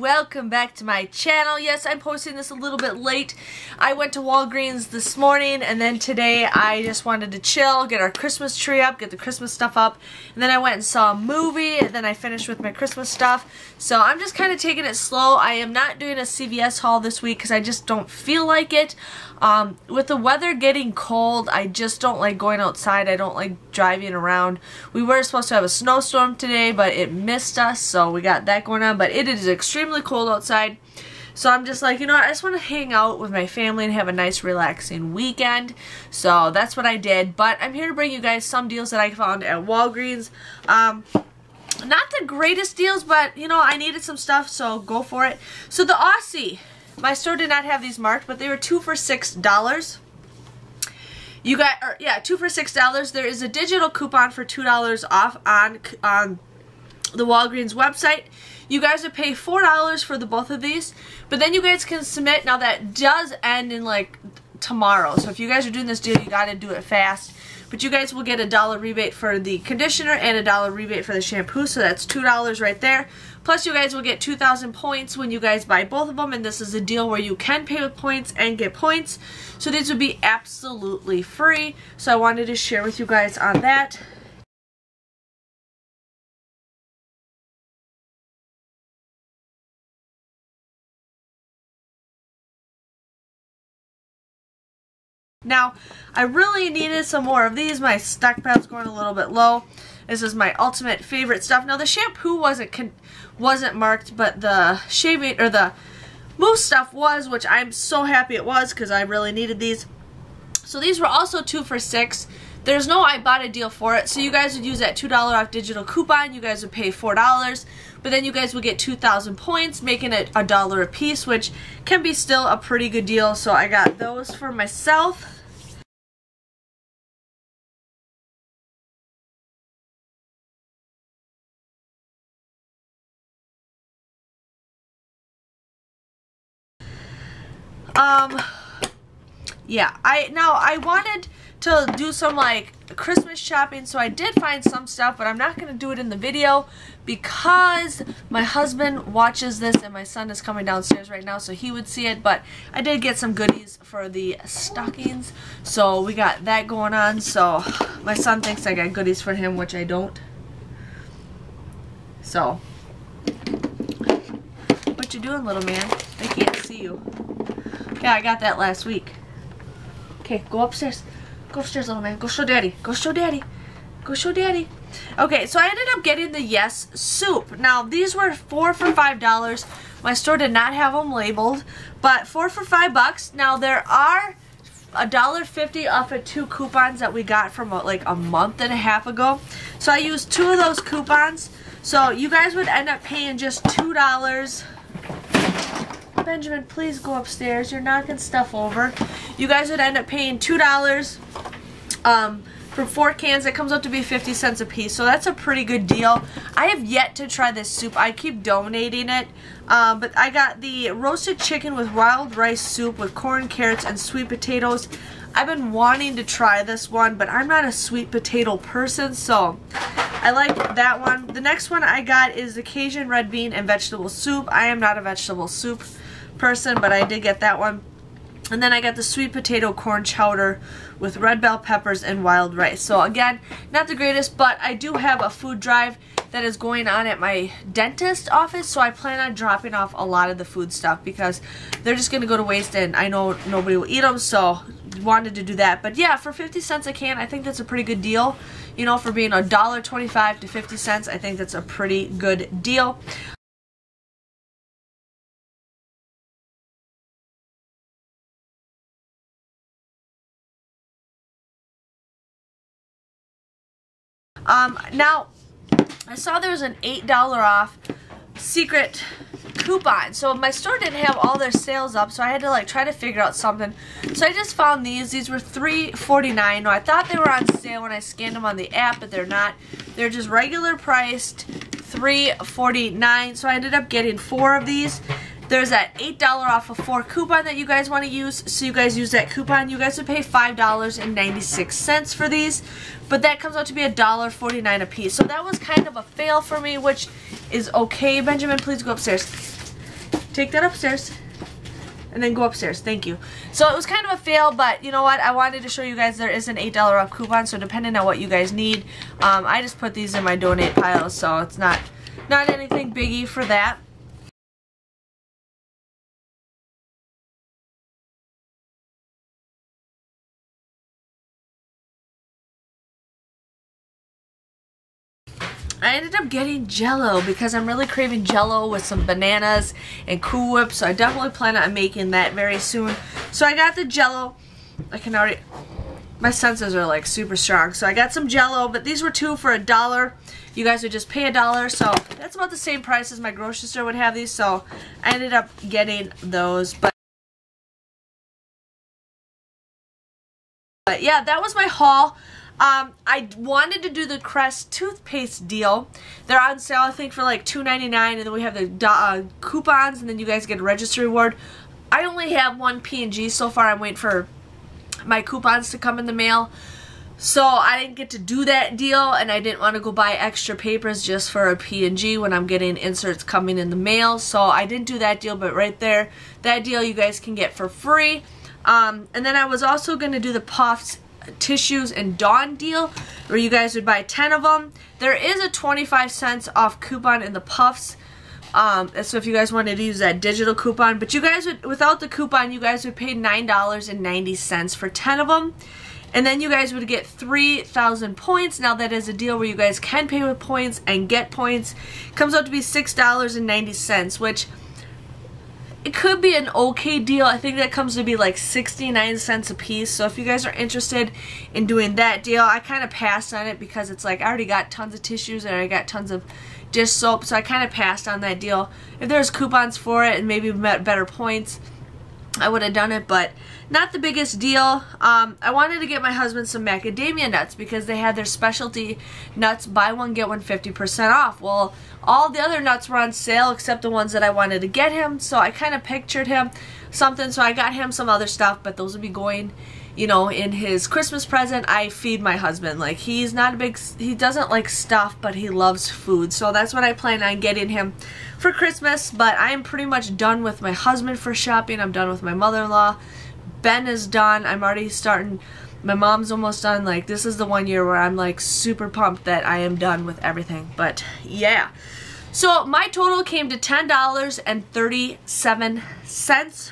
welcome back to my channel. Yes, I'm posting this a little bit late. I went to Walgreens this morning and then today I just wanted to chill, get our Christmas tree up, get the Christmas stuff up, and then I went and saw a movie and then I finished with my Christmas stuff. So I'm just kind of taking it slow. I am not doing a CVS haul this week because I just don't feel like it. With the weather getting cold, I just don't like going outside. I don't like driving around. We were supposed to have a snowstorm today, but it missed us, so we got that going on. But it is extremely cold outside, so I'm just like, you know what, I just want to hang out with my family and have a nice relaxing weekend. So that's what I did. But I'm here to bring you guys some deals that I found at Walgreens. Not the greatest deals, but you know, I needed some stuff, so go for it. So the Aussie, my store did not have these marked, but they were 2 for $6. You got, yeah, 2 for $6. There is a digital coupon for $2 off on the Walgreens website. You guys would pay $4 for the both of these, but then you guys can submit. Now that does end in like tomorrow, so if you guys are doing this deal, you got to do it fast. But you guys will get a $1 rebate for the conditioner and a $1 rebate for the shampoo, so that's $2 right there. Plus you guys will get 2,000 points when you guys buy both of them, and this is a deal where you can pay with points and get points. So these would be absolutely free, so I wanted to share with you guys on that. Now, I really needed some more of these. My stockpile's going a little bit low. This is my ultimate favorite stuff. Now, the shampoo wasn't marked, but the shaving or the mousse stuff was, which I'm so happy it was because I really needed these. So these were also 2 for $6. There's no Ibotta deal for it, so you guys would use that $2 off digital coupon. You guys would pay $4, but then you guys would get 2,000 points, making it $1 a piece, which can be still a pretty good deal. So I got those for myself. Yeah, I wanted to do some like Christmas shopping, so I did find some stuff, but I'm not going to do it in the video because my husband watches this and my son is coming downstairs right now, so he would see it. But I did get some goodies for the stockings, so we got that going on. So my son thinks I got goodies for him, which I don't. So what you doing, little man? I can't see you. Yeah, I got that last week. Okay, go upstairs. Go upstairs, little man. Go show daddy. Go show daddy. Go show daddy. Okay, so I ended up getting the Yes soup. Now, these were 4 for $5. My store did not have them labeled, but 4 for $5. Now, there are $1.50 off of 2 coupons that we got from like a month and a half ago. So I used 2 of those coupons. So you guys would end up paying just $2. Benjamin, please go upstairs. You're knocking stuff over. You guys would end up paying $2 for 4 cans. It comes out to be 50 cents a piece, so that's a pretty good deal. I have yet to try this soup. I keep donating it, but I got the roasted chicken with wild rice soup with corn, carrots, and sweet potatoes. I've been wanting to try this one, but I'm not a sweet potato person, so I like that one. The next one I got is the Cajun red bean and vegetable soup. I am not a vegetable soup person, but I did get that one. And then I got the sweet potato corn chowder with red bell peppers and wild rice. So again, not the greatest, but I do have a food drive that is going on at my dentist office, so I plan on dropping off a lot of the food stuff because they're just going to go to waste and I know nobody will eat them, so wanted to do that. But yeah, for 50 cents a can, I think that's a pretty good deal. You know, for being $1.25 to 50 cents, I think that's a pretty good deal. Now, I saw there was an $8 off secret coupon. So my store didn't have all their sales up, so I had to like try to figure out something. So I just found these. These were $3.49. Now, I thought they were on sale when I scanned them on the app, but they're not. They're just regular priced $3.49. So I ended up getting 4 of these. There's that $8 off of 4 coupon that you guys want to use. So you guys use that coupon. You guys would pay $5.96 for these. But that comes out to be $1.49 a piece. So that was kind of a fail for me, which is okay. Benjamin, please go upstairs. Take that upstairs. And then go upstairs. Thank you. So it was kind of a fail, but you know what? I wanted to show you guys there is an $8 off coupon, so depending on what you guys need, I just put these in my donate pile, so it's not anything biggie for that. I ended up getting Jello because I'm really craving Jello with some bananas and Cool Whip, so I definitely plan on making that very soon. So I got the Jello. I can already, my senses are like super strong. So I got some Jello, but these were 2 for $1. You guys would just pay $1, so that's about the same price as my grocery store would have these, so I ended up getting those. But yeah, that was my haul. I wanted to do the Crest toothpaste deal. They're on sale, I think, for like $2.99, and then we have the coupons, and then you guys get a registry reward. I only have one P&G so far. I'm waiting for my coupons to come in the mail. So I didn't get to do that deal, and I didn't want to go buy extra papers just for a P&G when I'm getting inserts coming in the mail. So I didn't do that deal, but right there, that deal you guys can get for free. And then I was also going to do the Puffs tissues and Dawn deal, where you guys would buy 10 of them. There is a 25 cents off coupon in the Puffs. So if you guys wanted to use that digital coupon, but you guys would, without the coupon, you guys would pay $9.90 for 10 of them. And then you guys would get 3,000 points. Now that is a deal where you guys can pay with points and get points. It comes out to be $6.90, which it could be an okay deal. I think that comes to be like 69 cents a piece. So if you guys are interested in doing that deal, I kind of passed on it because it's like I already got tons of tissues and I got tons of dish soap. So I kind of passed on that deal. If there's coupons for it and maybe better points, I would have done it, but not the biggest deal. I wanted to get my husband some macadamia nuts because they had their specialty nuts, buy one get one 50% off. Well, all the other nuts were on sale except the ones that I wanted to get him, so I kind of pictured him something, so I got him some other stuff, but those will be going, you know, in his Christmas present. I feed my husband. Like, he's not a big, he doesn't like stuff, but he loves food, so that's what I plan on getting him for Christmas. But I am pretty much done with my husband for shopping. I'm done with my mother-in-law. Ben is done. I'm already starting, my mom's almost done. Like, this is the one year where I'm like super pumped that I am done with everything. But yeah, so my total came to $10.37.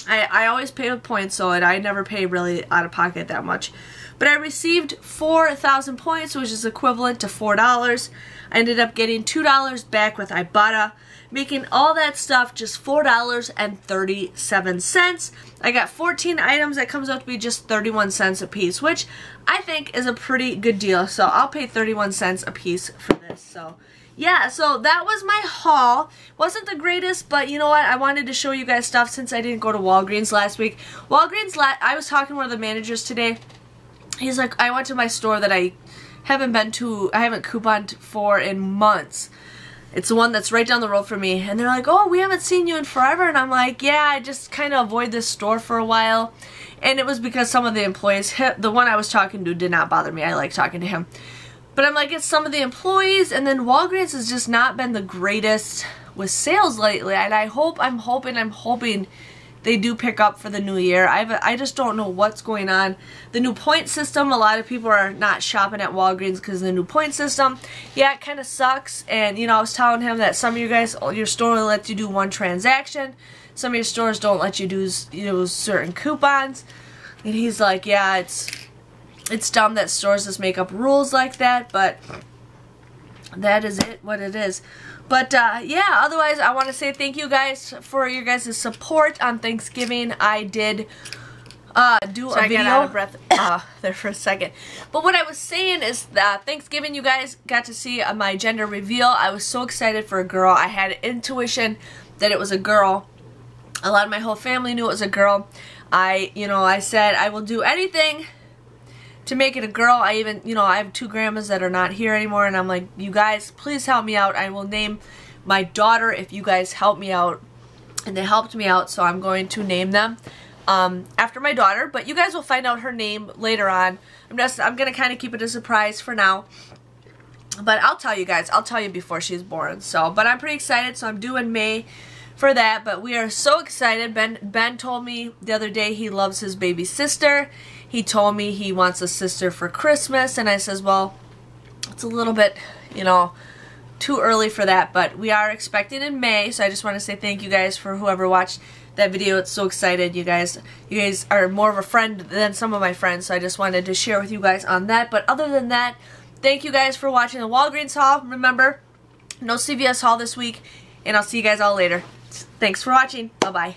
I always pay with points, so I never pay really out of pocket that much. But I received 4,000 points, which is equivalent to $4. I ended up getting $2 back with Ibotta, making all that stuff just $4.37. I got 14 items. That comes out to be just 31 cents a piece, which I think is a pretty good deal. So I'll pay 31 cents a piece for this. So yeah, so that was my haul. Wasn't the greatest, but you know what? I wanted to show you guys stuff since I didn't go to Walgreens last week. Walgreens, I was talking to one of the managers today. He's like, I went to my store that I haven't couponed for in months. It's the one that's right down the road from me. And they're like, oh, we haven't seen you in forever. And I'm like, yeah, I just kind of avoid this store for a while. And it was because some of the employees, the one I was talking to did not bother me. I like talking to him. But I'm like, it's some of the employees. And then Walgreens has just not been the greatest with sales lately. And I'm hoping they do pick up for the new year. I just don't know what's going on. The new point system, a lot of people are not shopping at Walgreens because of the new point system. Yeah, it kind of sucks. And, you know, I was telling him that some of you guys, your store will let you do one transaction. Some of your stores don't let you do, you know, certain coupons. And he's like, yeah, it's dumb that stores just make up rules like that, but that is what it is. But yeah, otherwise I want to say thank you guys for your guys' support on Thanksgiving. I did do a video. I got out of breath there for a second. But what I was saying is that Thanksgiving you guys got to see my gender reveal. I was so excited for a girl. I had intuition that it was a girl. A lot of my whole family knew it was a girl. I said I will do anything to make it a girl. I even, I have 2 grandmas that are not here anymore, and I'm like, you guys, please help me out. I will name my daughter if you guys help me out. And they helped me out, so I'm going to name them after my daughter. But you guys will find out her name later on. I'm going to kind of keep it a surprise for now. But I'll tell you guys. I'll tell you before she's born. So, but I'm pretty excited. So I'm due in May for that, but we are so excited. Ben told me the other day he loves his baby sister. He told me he wants a sister for Christmas, and I says, well, it's a little bit, you know, too early for that, but we are expecting in May, so I just want to say thank you guys for whoever watched that video. It's so excited. You guys are more of a friend than some of my friends, so I just wanted to share with you guys on that. But other than that, thank you guys for watching the Walgreens haul. Remember, no CVS haul this week, and I'll see you guys all later. Thanks for watching. Bye-bye.